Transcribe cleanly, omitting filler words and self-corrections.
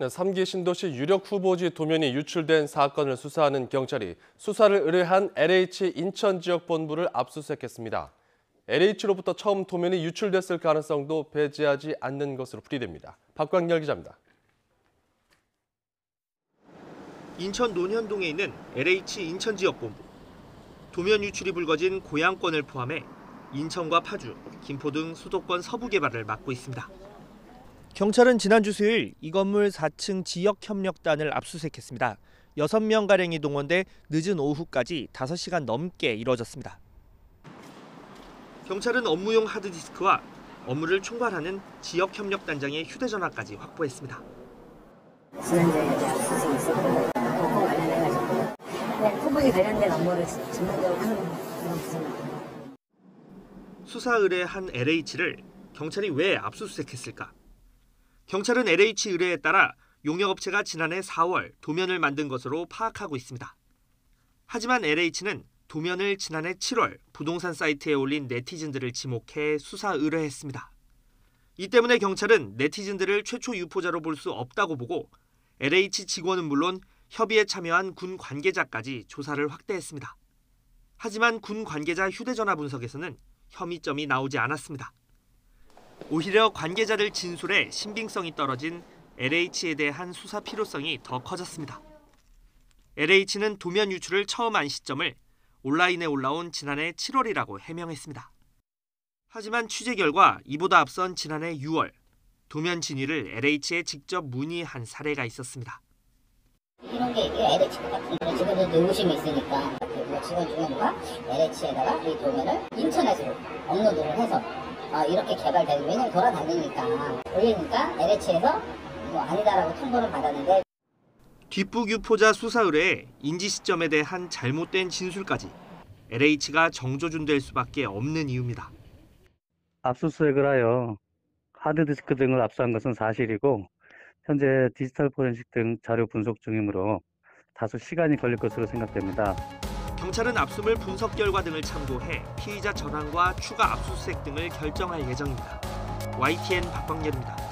3기 신도시 유력 후보지 도면이 유출된 사건을 수사하는 경찰이 수사를 의뢰한 LH 인천지역본부를 압수수색했습니다. LH로부터 처음 도면이 유출됐을 가능성도 배제하지 않는 것으로 풀이됩니다. 박광열 기자입니다. 인천 논현동에 있는 LH 인천지역본부. 도면 유출이 불거진 고양권을 포함해 인천과 파주, 김포 등 수도권 서부 개발을 맡고 있습니다. 경찰은 지난주 수요일 이 건물 4층 지역협력단을 압수수색했습니다. 6명가량이 동원돼 늦은 오후까지 5시간 넘게 이뤄졌습니다. 경찰은 업무용 하드디스크와 업무를 총괄하는 지역협력단장의 휴대전화까지 확보했습니다. 지난주에 압수수색이 있었고 그거 관련해가지고 후보에 관련된 업무를 전문적으로 하는 그런 부서입니다. 수사 의뢰한 LH를 경찰이 왜 압수수색했을까? 경찰은 LH 의뢰에 따라 용역업체가 지난해 4월 도면을 만든 것으로 파악하고 있습니다. 하지만 LH는 도면을 지난해 7월 부동산 사이트에 올린 네티즌들을 지목해 수사 의뢰했습니다. 이 때문에 경찰은 네티즌들을 최초 유포자로 볼 수 없다고 보고 LH 직원은 물론 협의에 참여한 군 관계자까지 조사를 확대했습니다. 하지만 군 관계자 휴대전화 분석에서는 혐의점이 나오지 않았습니다. 오히려 관계자들 진술에 신빙성이 떨어진 LH에 대한 수사 필요성이 더 커졌습니다. LH는 도면 유출을 처음 안 시점을 온라인에 올라온 지난해 7월이라고 해명했습니다. 하지만 취재 결과 이보다 앞선 지난해 6월 도면 진위를 LH에 직접 문의한 사례가 있었습니다. 이런 게 LH 같은 직원들도 의심이 있으니까 그 직원 중에 누가 LH에다가 이 도면을 인터넷으로 업로드를 해서 이렇게 개발되고 왜냐면 돌아다니니까 올리니까 LH에서 뭐 아니다라고 통보를 받았는데 뒷북 유포자 수사 의뢰에 인지 시점에 대한 잘못된 진술까지 LH가 정조준될 수밖에 없는 이유입니다. 압수수색을 하여 하드디스크 등을 압수한 것은 사실이고 현재 디지털 포렌식 등 자료 분석 중이므로 다소 시간이 걸릴 것으로 생각됩니다. 경찰은 압수물 분석 결과 등을 참고해 피의자 전환과 추가 압수수색 등을 결정할 예정입니다. YTN 박광열입니다.